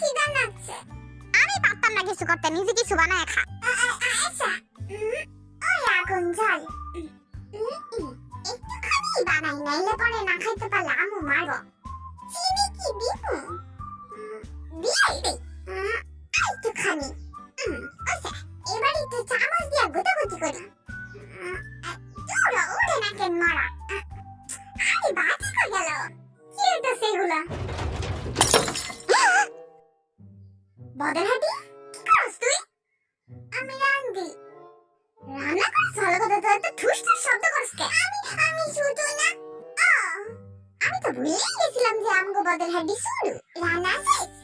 খিদা লাগছে। আমি পারতাম না কিছু করতে, নিজে কিছু বানায় খা। আচ্ছা, ওই আগুন জ্বাল। একটুখানি বানাই, নাইলে পরে না খাইতে পারলে আম্মু মারবো। চিনি কি দিবো? দিয়াই দে। একটুখানি। আচ্ছা, এবার একটু চামচ দিয়ে গুটাগুটি করি। ওরে না কেন মারা। আরে বাতি কই গেল? কি হইতাছে এগুলা? বদরহাটি, কি করছ তুই? আমি রান্ধি। রান্না করছ? ভালো কথা, তো এত ঠুস ঠুস শব্দ করছ কে? আমি শুধু না। আমি তো ভুলেই গেছিলাম যে আমগো বদরহাটি শুরু। রান্না শেষ।